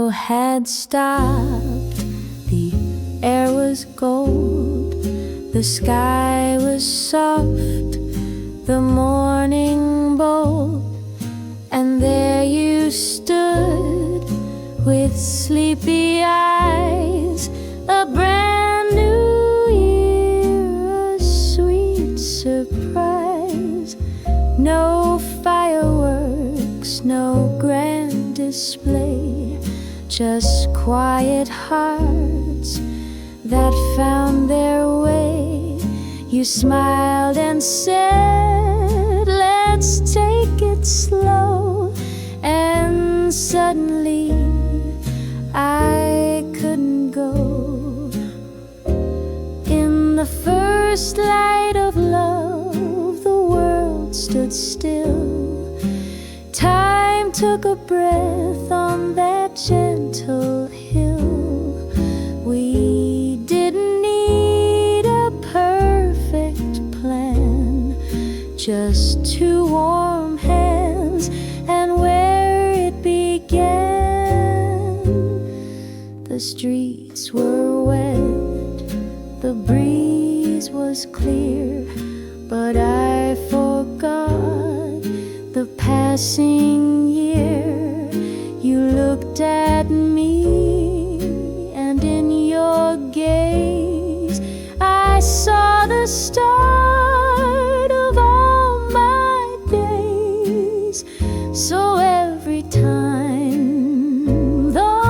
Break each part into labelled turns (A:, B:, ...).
A: world had stopped. The air was gold, the sky was soft, the morning bold, and there you stood with sleepy eyes, a brand new year, a sweet surprise. No fireworks, no grand display, just quiet hearts that found their way. You smiled and said, let's take it slow. And suddenly I couldn't go. In the first light of love, the world stood still. Time took a breath on that gentle hill. We didn't need a perfect plan, just two warm hands, and where it began. The streets were wet, the breeze was clear, but I forgot the passing year. You looked at me, and in your gaze I saw the start of all my days. So every time the morning's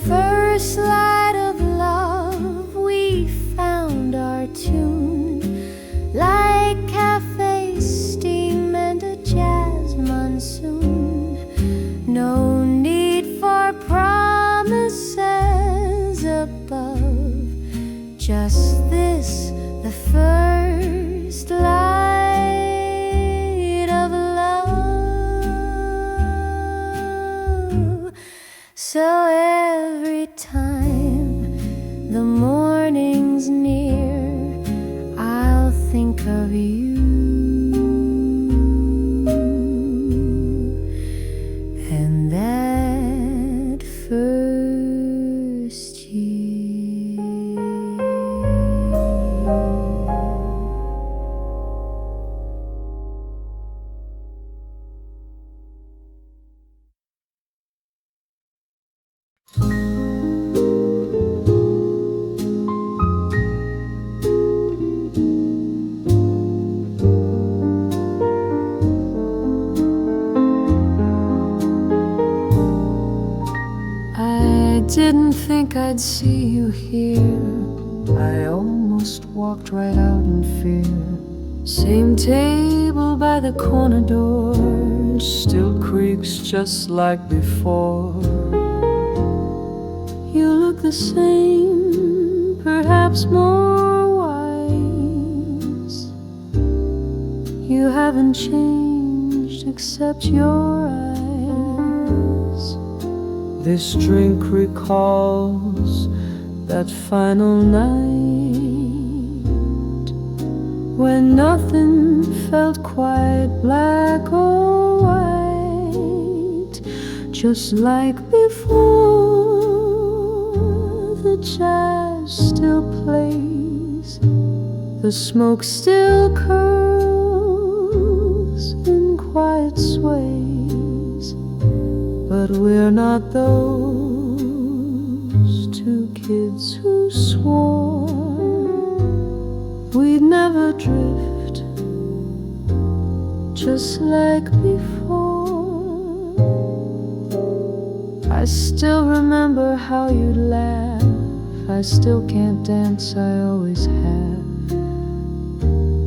A: first light of love, we found our tune, like cafe steam and a jazz monsoon. No need for promises above, just this, the first light of love. So every time the morning's near, I'll think of you, and that first year. Didn't think I'd see you here. I almost walked right out in fear. Same table by the corner door, still creaks just like before. You look the same, perhaps more wise. You haven't changed except your eyes. This drink recalls that final night when nothing felt quite black or white. Just like before, the jazz still plays, the smoke still curls in quiet sways, but we're not those kids who swore we'd never drift, just like before. I still remember how you'd laugh. I still can't dance, I always have.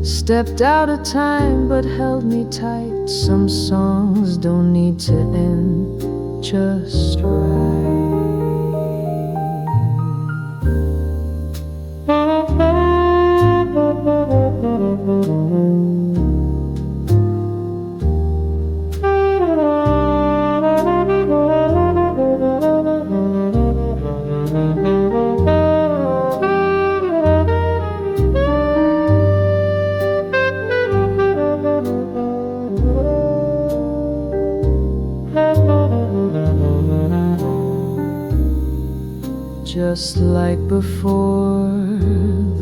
A: Stepped out of time but held me tight. Some songs don't need to end just right. Just like before,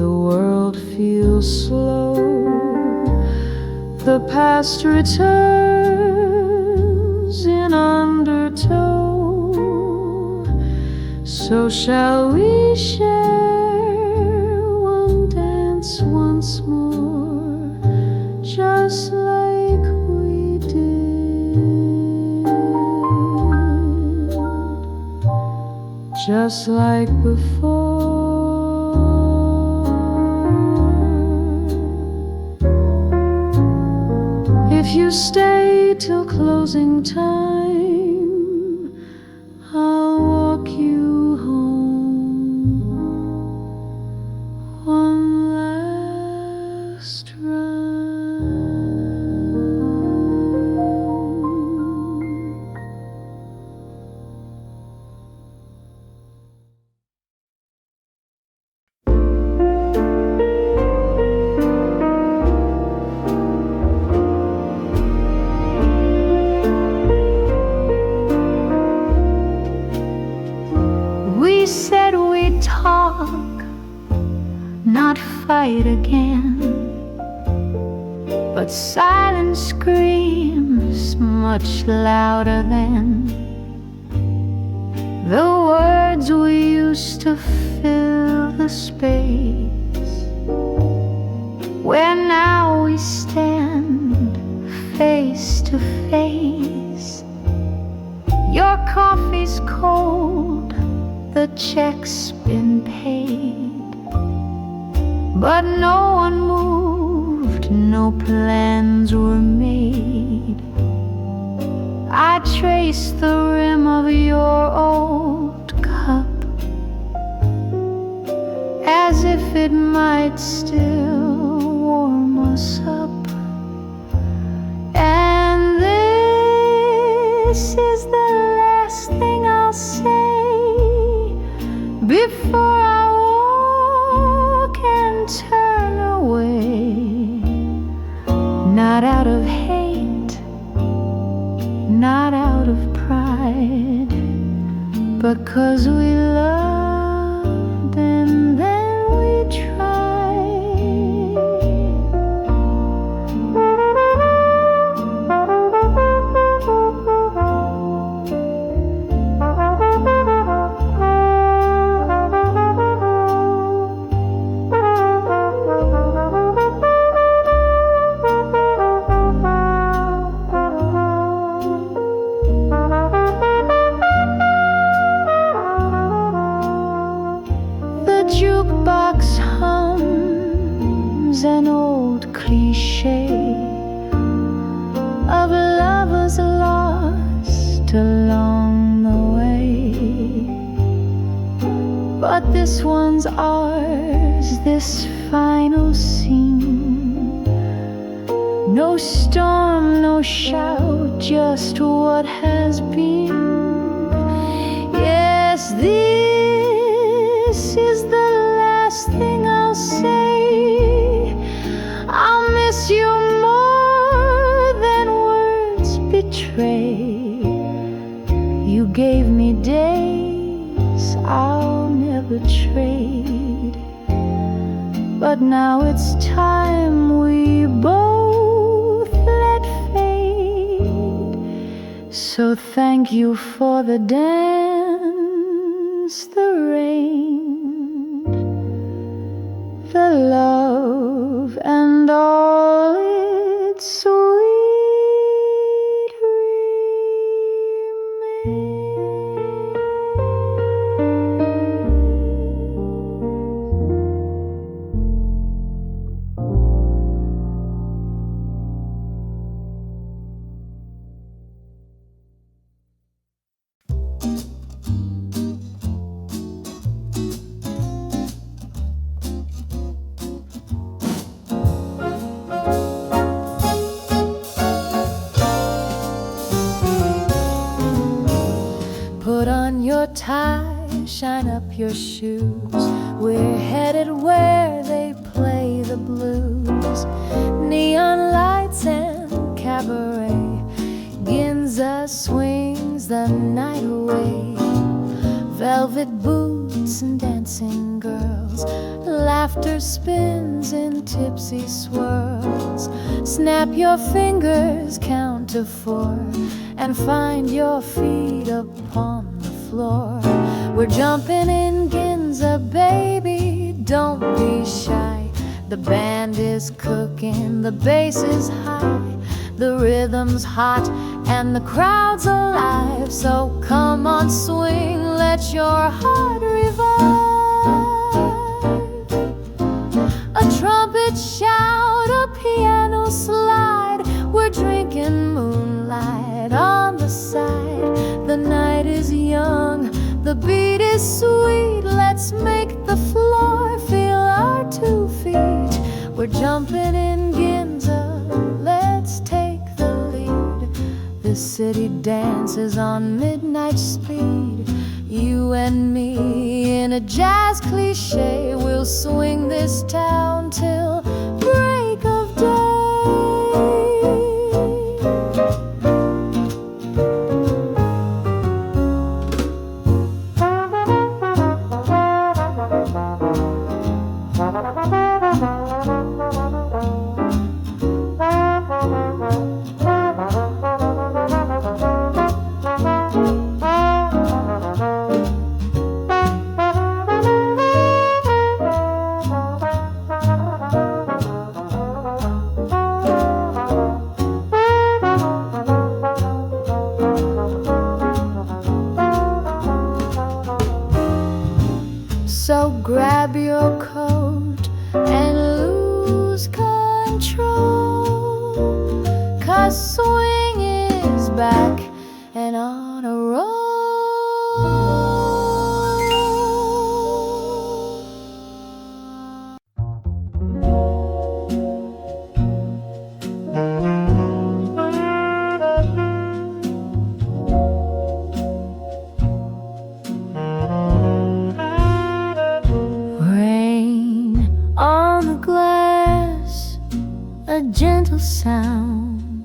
A: the world feels slow. The past returns in undertow. So shall we share one dance once more, just like we did, just like before. If you stay till closing time, I'll walk you home one last round. We said we'd talk, not fight again, but silence screams much louder than the words we used to fill the space, where now we stand face to face. Your coffee's cold, the check's been paid, but no one moved, no plans were made. I traced the rim of your old cup, as if it might still warm us up. And this is the last thing I'll say before I walk and turn away. Not out of hate, not out of pride, but 'cause we loved and then we tried. Jukebox hums an old cliche of lovers lost along the way, but this one's ours, this final scene. No storm, no shout, just what has been. Yes, this is the last thing I'll say. I'll miss you more than words betray. You gave me days I'll never trade, but now it's time we both let fade. So thank you for the dance, the rain, the love and all its sweet remains. Put on your tie, shine up your shoes. We're headed where they play the blues. Neon lights and cabaret. Ginza swings the night away. Velvet boots and dancing girls. Laughter spins in tipsy swirls. Snap your fingers, count to 4, and find your feet upon the floor. We're jumping in Ginza, baby, don't be shy. The band is cooking, the bass is high, the rhythm's hot, and the crowd's alive. So come on, swing, let your heart revive. A trumpet shout, a piano slide. We're drinking moonlight on the side. The night is young, the beat is sweet. Let's make the floor feel our 2 feet. We're jumping in Ginza, let's take the lead. The city dances on midnight speed. You and me in a jazz cliche. We'll swing this town till break of day. So grab your coat and lose control, 'cause swing is back and on a roll. A gentle sound,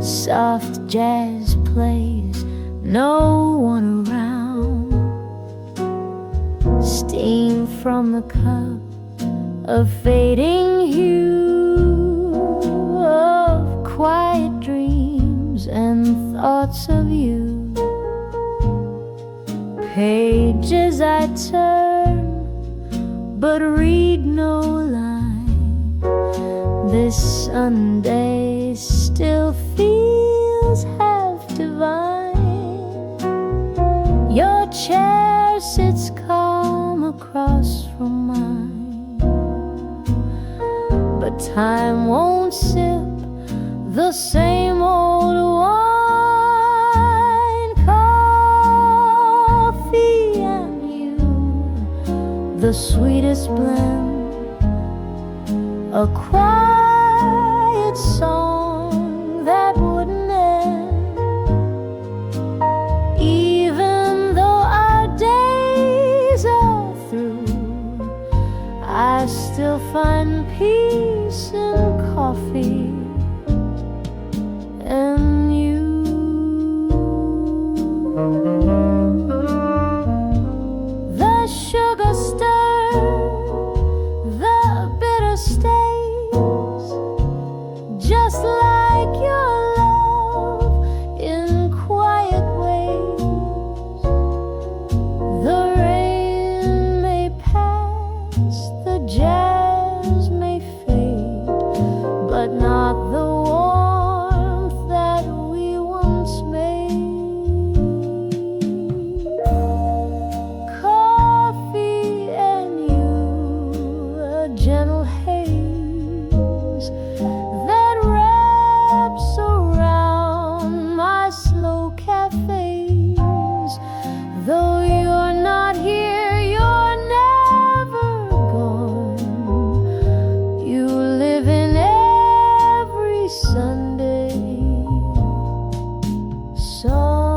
A: soft jazz plays, no one around. Steam from the cup, a fading hue of quiet dreams and thoughts of you. Pages I turn, but read no line. This Sunday still feels half divine. Your chair sits calm across from mine, but time won't sip the same old wine. Coffee and you, the sweetest blend, a quiet song that wouldn't end. Even though our days are through, I still find peace in coffee and you. The sugar stir, the bitter stays, just like your love in quiet ways. The rain may pass, The jazz may fade, but not the warmth that we once made. Coffee and you, a gentle haze that wraps around my slow cafes. Though you're not here, you're never gone. You live in every Sunday song.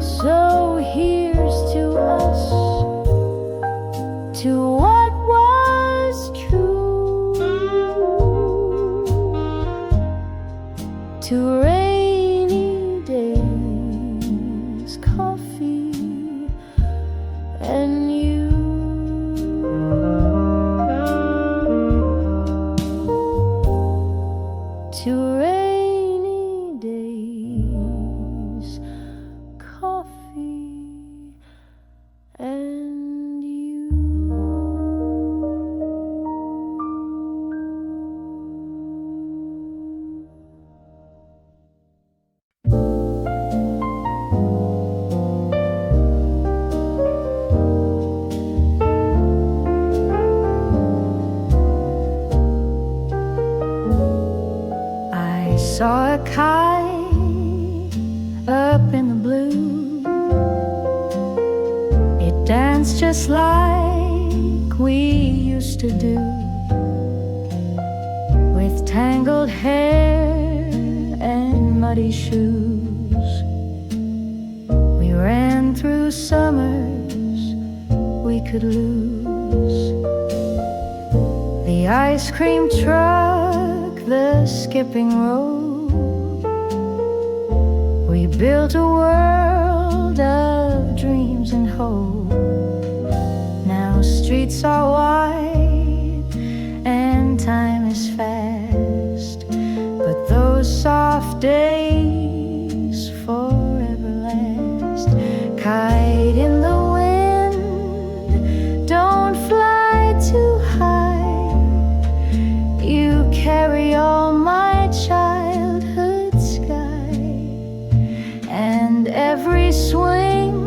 A: So here's to us, to what was true, to rainy days, coffee and you. To rainy days, coffee and you. I saw a kite up in the blue. It danced just like we used to do, with tangled hair and muddy shoes. We ran through summers we could lose. The ice cream truck, the skipping rope. We built a world of dreams and hope. Now streets are wide and time is fast, but those soft days forever last. Kite in the wind, don't fly too high. You carry all my childhood sky, and every swing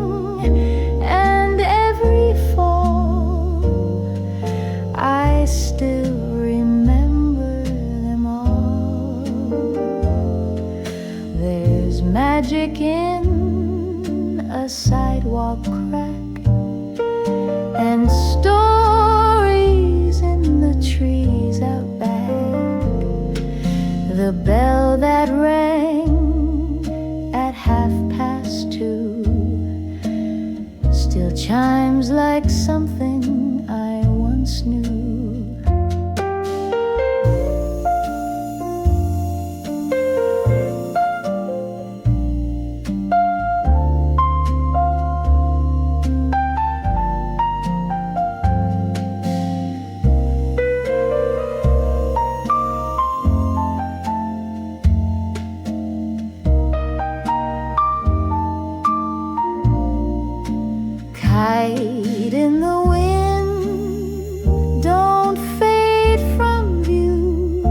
A: and every fall, I still remember them all. There's magic in a sidewalk crack, and stories in the trees out back. The bell that rang at 2:30 still chimes like something I once knew. Kite in the wind, don't fade from view.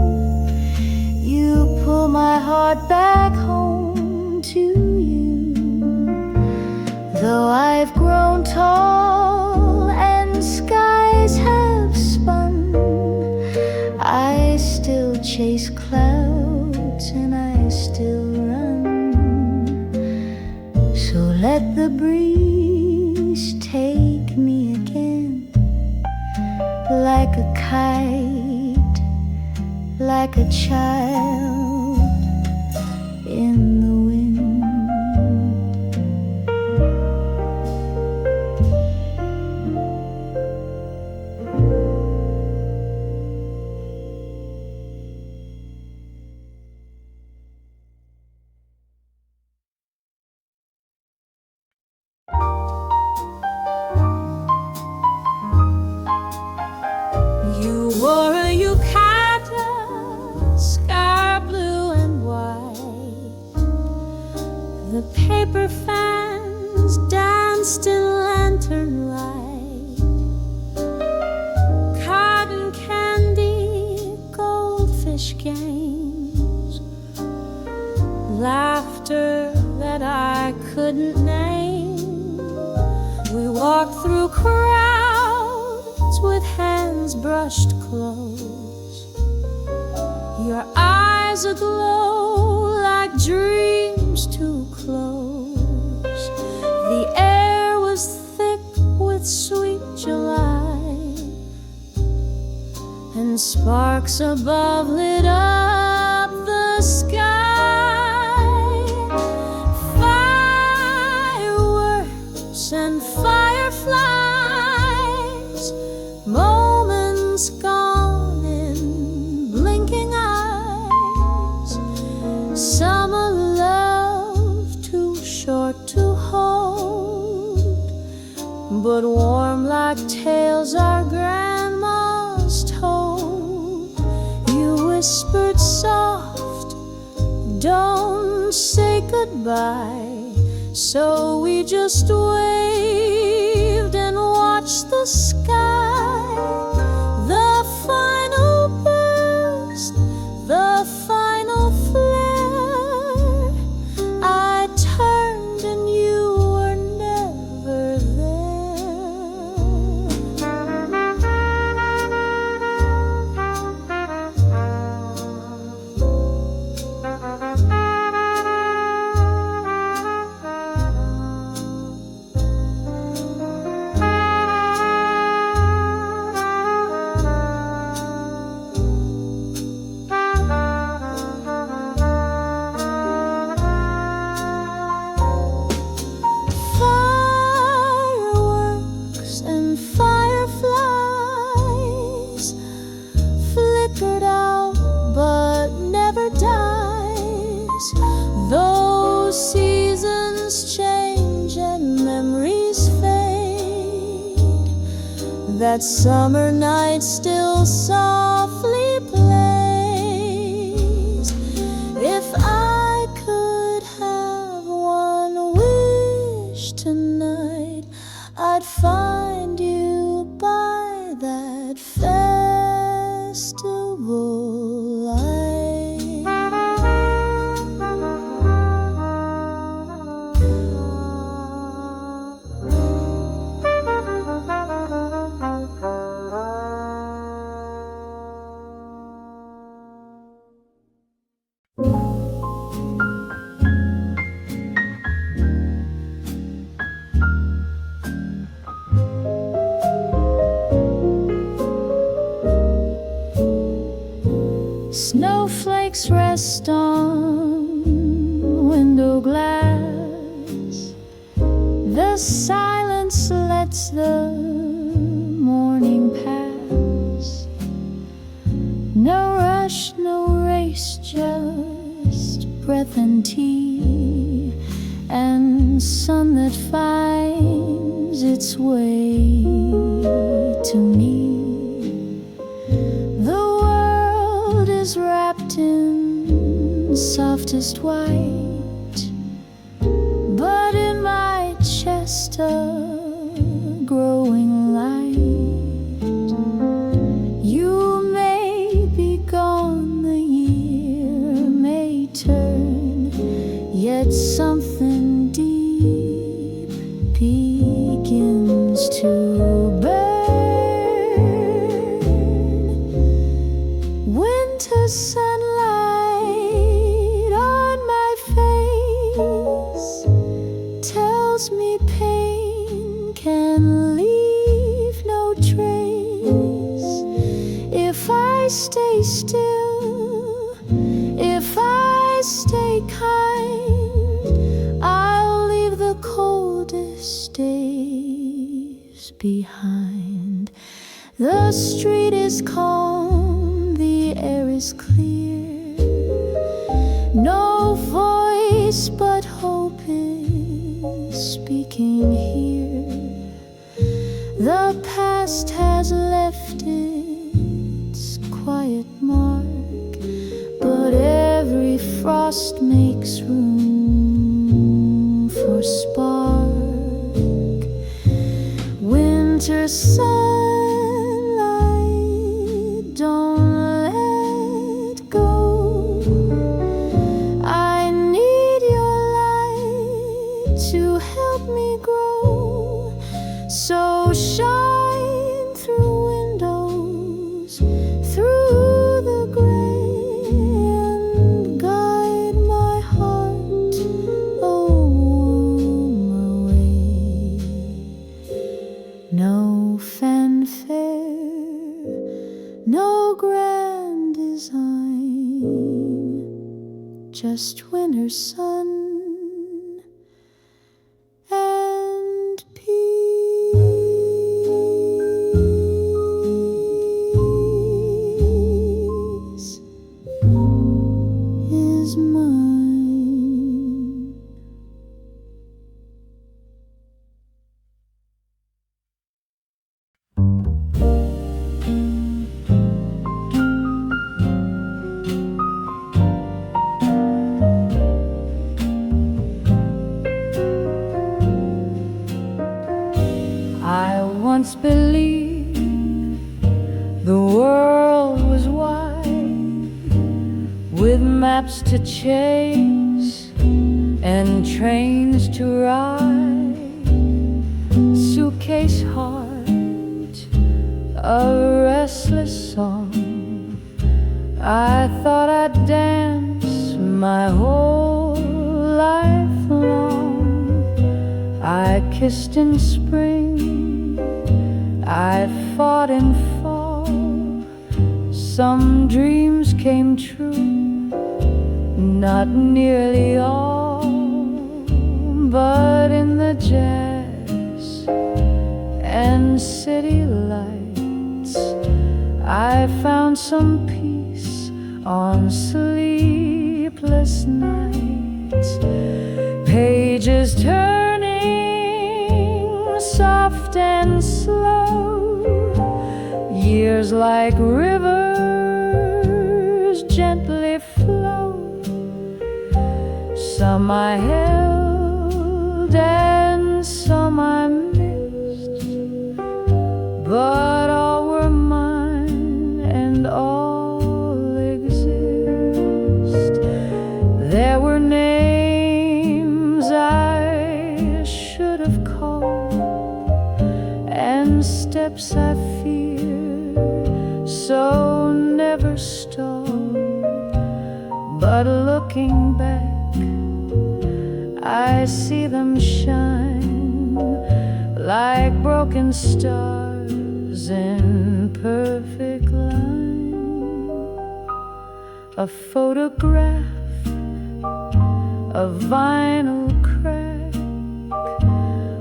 A: You pull my heart back home to you. Though I've grown tall and skies have spun, I still chase clouds and I still run. So let the breeze take me again, like a kite, like a child in the wind. You wore a yukata, sky blue and white. The paper fans danced in lantern light. with hands brushed close, your eyes aglow like dreams too close. The air was thick with sweet July, and sparks above lit up the sky. Fireworks and fireflies, moments gone in blinking eyes. Summer love too short to hold, but warm like tales our grandmas told. You whispered soft, don't say goodbye. So we just waved and watched the sky. The final burst, the final flare. I turned and you were never Fireworks and fireflies flickered out but never dies. Though seasons change and memories fade, that summer night still softly plays. If I could have one wish tonight, I'd find you by that festival light. Snowflakes rest on window glass. The silence lets the morning pass. No rush, no race, just breath and tea, and sun that finds its way to me. Wrapped in softest white, but in my chest a growing light. You may be gone, the year may turn, yet something deep begins to burn. Sunlight on my face tells me pain can leave no trace. If I stay still, if I stay kind, I'll leave the coldest days behind. The street is calm, the air is clear, no voice but hope is speaking here. The past has left its quiet mark, but every frost makes room for spark. Winter sunlight, don't let go. I need your light to help me grow. So shine through just winter sun and peace is mine. I once believed the world was wide, with maps to chase and trains to ride. Suitcase heart, a restless song. I thought I'd dance my whole life long. I kissed in spring, I fought in fall. Some dreams came true, not nearly all, but in the jazz and city lights I found some peace on sleepless nights. Pages turning soft and slow, years like rivers gently flow. Some I held and some I missed, but all were mine and all exist. There were names I should have called and steps I feared so never stalled. But looking back, I see them shine like broken stars in perfect line. A photograph, a vinyl crack,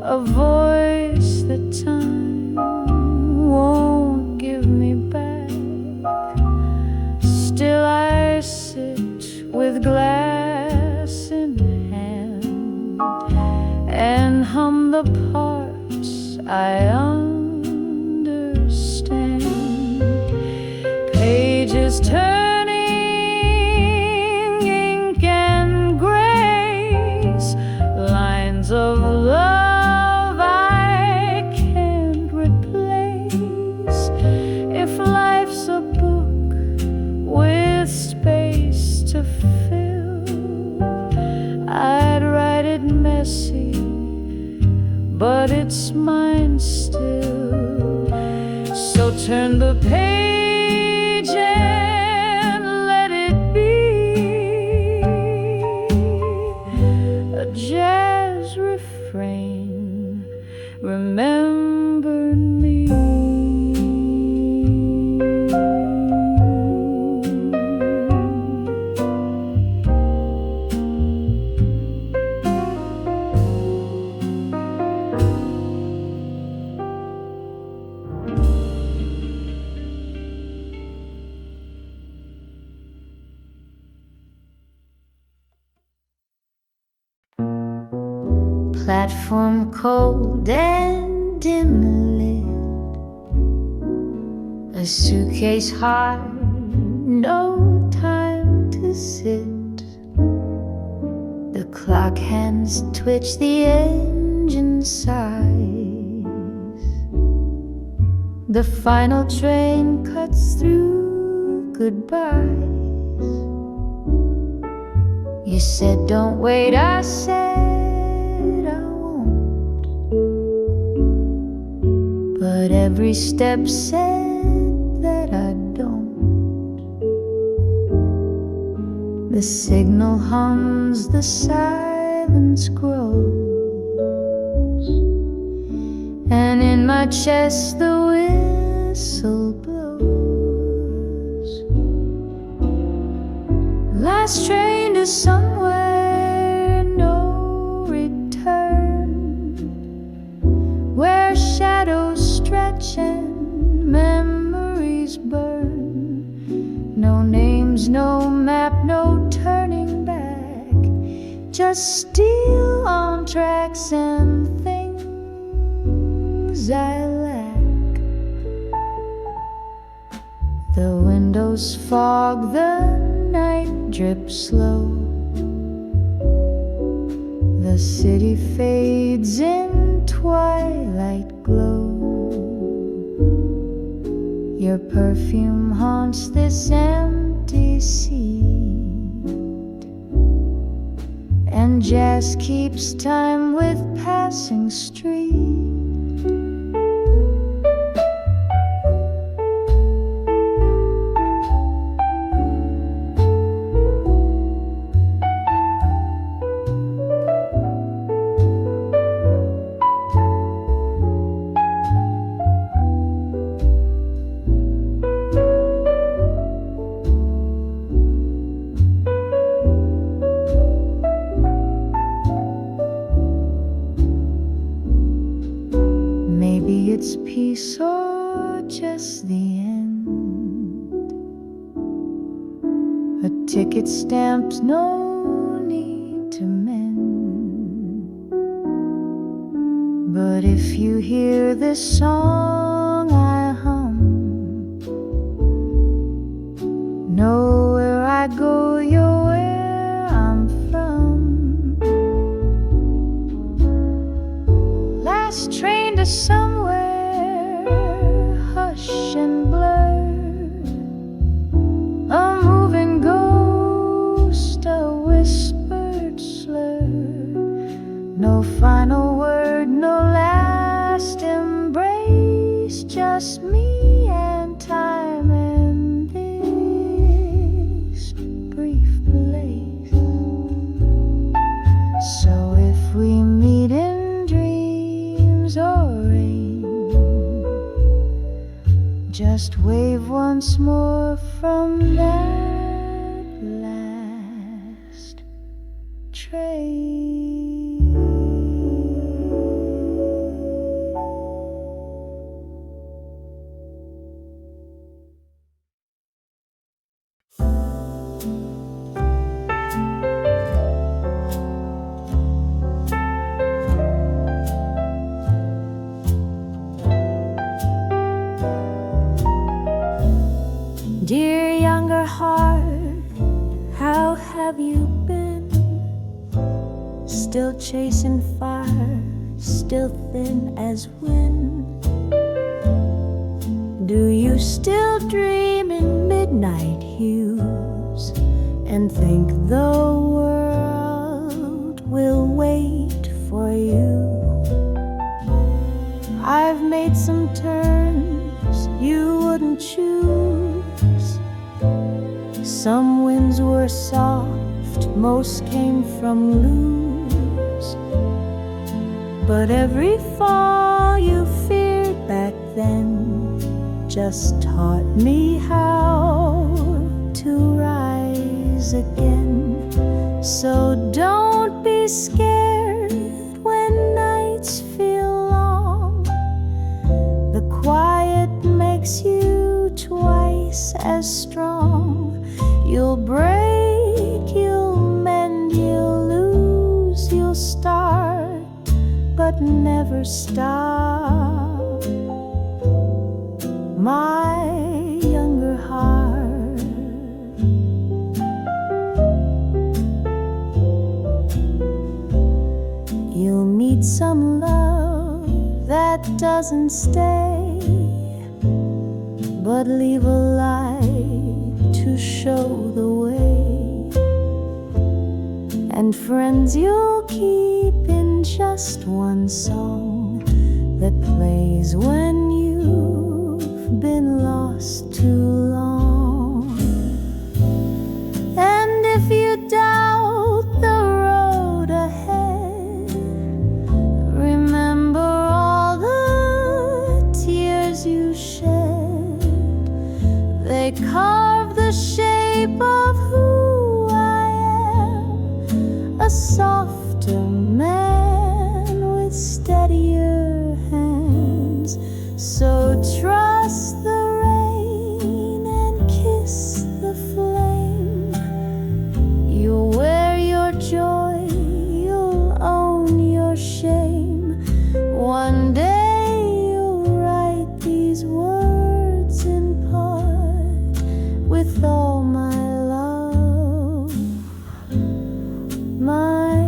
A: a voice that time won't give me back. Still I sit with glass in hand and hum the parts I understand. Pages turning, ink and grace, lines of love I can't replace. If life's a book with space to fill, I'd write it messy, but it's mine still. So turn the page and let it be a jazz refrain. Remember me. Platform cold and dimly lit, a suitcase hard, no time to sit. The clock hands twitch, the engine sighs. The final train cuts through goodbyes. You said don't wait, I said but every step said that I don't. The signal hums, the silence grows, and in my chest the whistle blows. Last train to to somewhere no return, where shadows stretch and memories burn. No names, no map, no turning back, just steel on tracks and things I lack. The windows fog, the night drips slow, the city fades in twilight glow. Your perfume haunts this empty seat, and jazz keeps time with passing street. Maybe it's peace or just the end, a ticket stamped, no need to mend. But if you hear this song I hum, know where I go, you're where I'm from. Last train to somewhere hush and blurred, a moving ghost, a whispered slur. No final word, no last embrace, just me and time and this brief place. So if we meet in dreams or rain, just wave once more from that last train. Dear younger heart, how have you been? Still chasing fire, still thin as wind? Do you still dream in midnight hues and think the world will wait for you? I've made some turns you wouldn't choose. Some winds were soft, most came from loose. But every fall you feared back then just taught me how to rise again. So don't be scared when nights feel long. The quiet makes you twice as strong. You'll break, you'll mend, you'll lose, you'll start, but never stop. My younger heart, you'll meet some love that doesn't stay, but leave a light to show the way. And friends you'll keep in just one song that plays when you've been lost too long. And if you doubt the road ahead, remember all the tears you shed. They carve the shape of who I am a softer man with steadier hands. So trust the rain and kiss the flame. You'll wear your joy, you'll own your shame. One day you'll write these words in part with all my love, my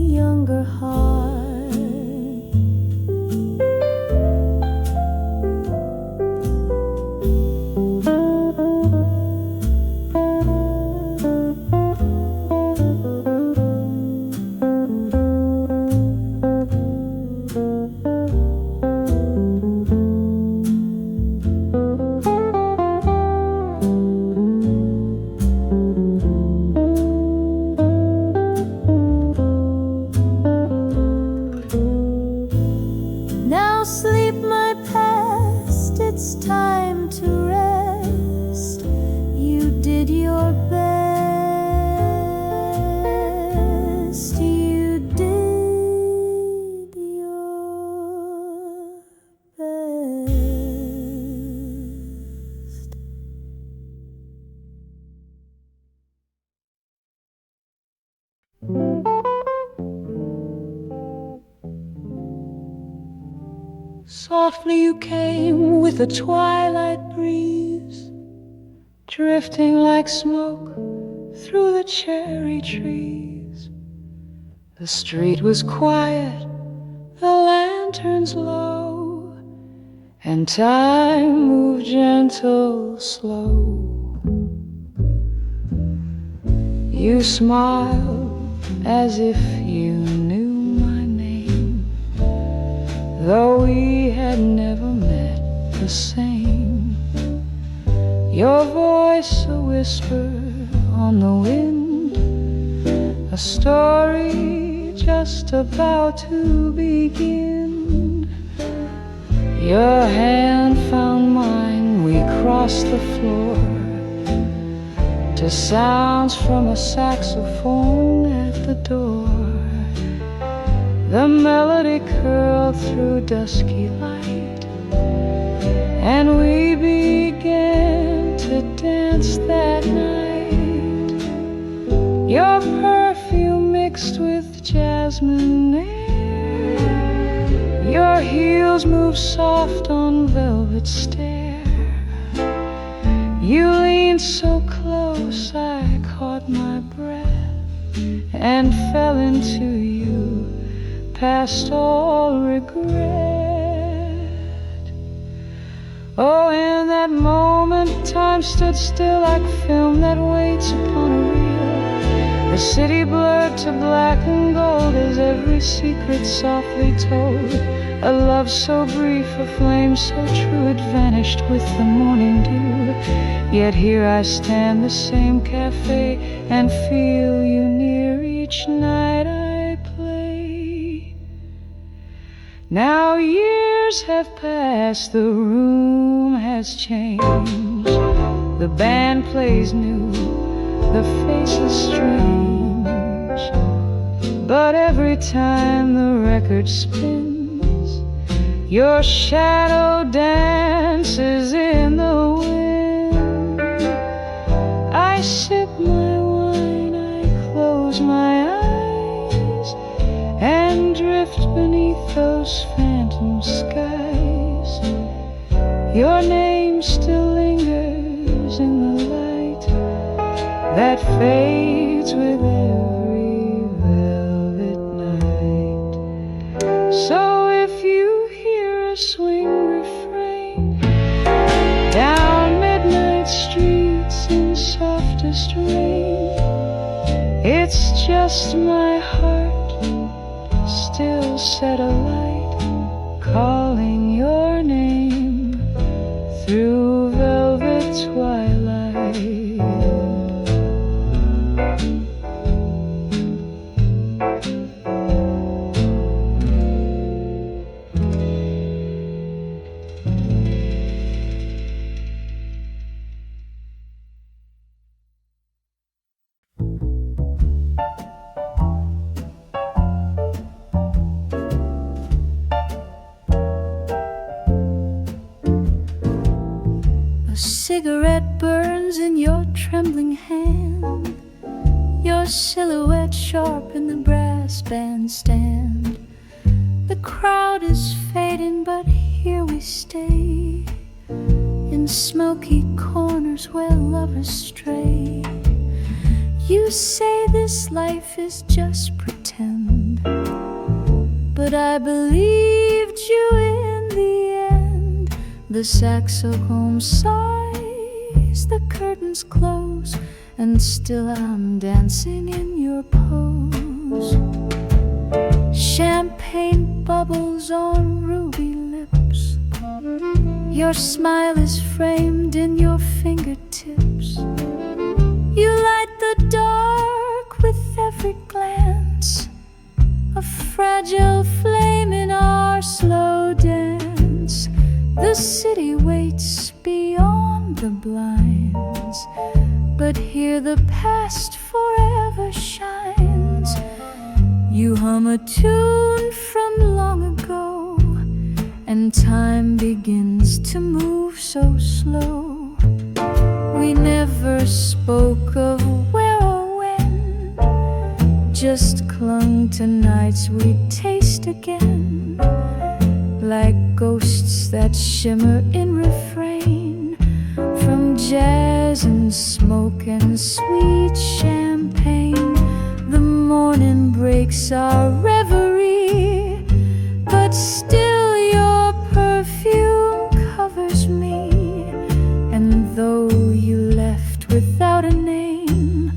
A: younger heart. Now sleep, my past, it's time to rest. You did your best. You did your best. Softly you came with a twilight breeze, drifting like smoke through the cherry trees. The street was quiet, the lanterns low, and time moved gentle, slow. You smiled as if you knew my name, though we had never met the same. Your voice a whisper on the wind, a story just about to begin. Your hand found mine, we crossed the floor to sounds from a saxophone at the door. The melody curled through dusky light, and we began to dance that night. Your perfume mixed with jasmine air, your heels moved soft on velvet stair. You leaned so close I caught my breath and fell into you past all regret. Oh, in that moment time stood still like film that waits upon a reel. The city blurred to black and gold as every secret softly told. A love so brief, a flame so true, it vanished with the morning dew. Yet here I stand, the same cafe, and feel you near each night I play. Now years have passed, the room has changed. The band plays new, the faces strange. But every time the record spins, your shadow dances in the wind. I sip my wine, I close my eyes, and drift beneath those phantom skies. Your name still lingers in the light that fades with every velvet night. So if you hear a swing refrain down midnight streets in softest rain, it's just my heart still set alight, calling your name through velvet twilight. cigarette burns in your trembling hand, your silhouette sharp in the brass bandstand. The crowd is fading, but here we stay, in smoky corners where lovers stray. You say this life is just pretend, but I believed you in the end. The saxophone sighs, the curtains close, and still I'm dancing in your pose. Champagne bubbles on ruby lips, your smile is framed in your fingertips. You light the dark with every glance, a fragile flame in our slow dance. The city waits beyond the blinds, but here the past forever shines. You hum a tune from long ago, and time begins to move so slow. We never spoke of where or when, just clung to nights we'd taste again, like ghosts that shimmer in refrain, from jazz and smoke and sweet champagne. The morning breaks our reverie, but still your perfume covers me. And though you left without a name,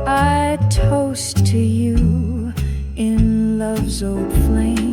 A: I toast to you in love's old flame.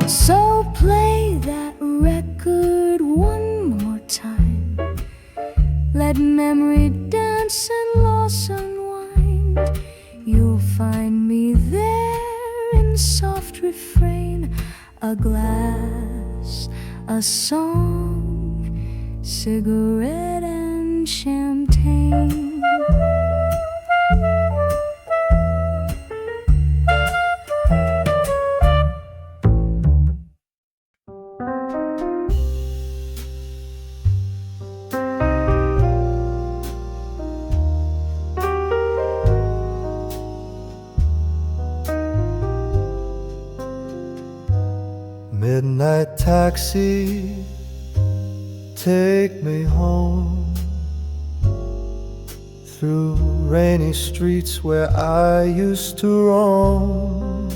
A: So play that record one more time, let memory dance and loss unwind. You'll find me there in soft refrain, a glass, a song, cigarette and champagne.
B: Midnight taxi, take me home, through rainy streets where I used to roam.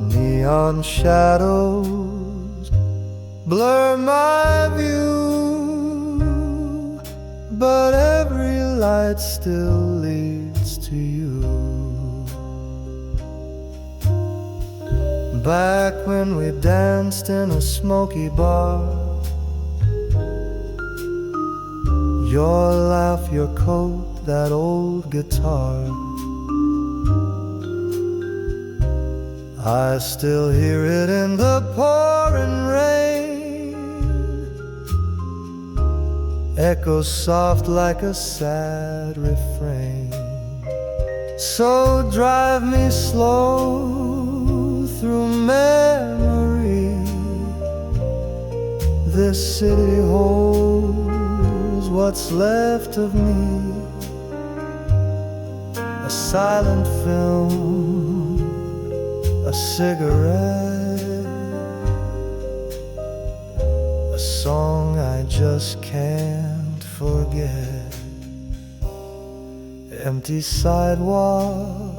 B: Neon shadows blur my view, but every light still leads to you. Back when we danced in a smoky bar, your laugh, your coat, that old guitar, I still hear it in the pouring rain, echoes soft like a sad refrain. So drive me slow through memory. This city holds what's left of me, a silent film, a cigarette, a song I just can't forget. Empty sidewalk,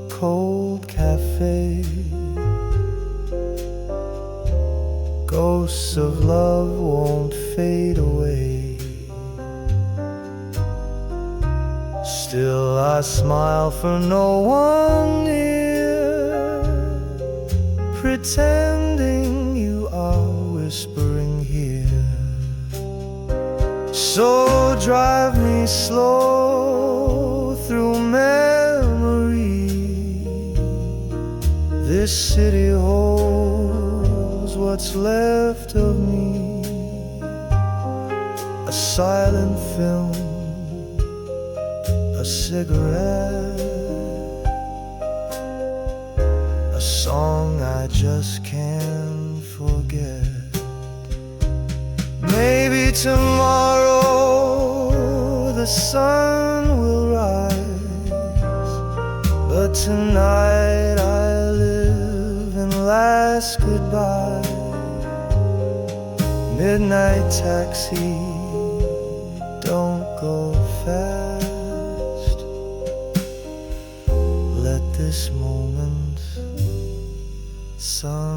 B: cold cafe, ghosts of love won't fade away. Still I smile for no one near, pretending you are whispering here. So drive me slow through memory. This city holds what's left of me, a silent film, a cigarette, a song I just can't forget. Maybe tomorrow the sun will rise, but tonight I live in last goodbye. Midnight taxi, don't go fast. Let this moment sun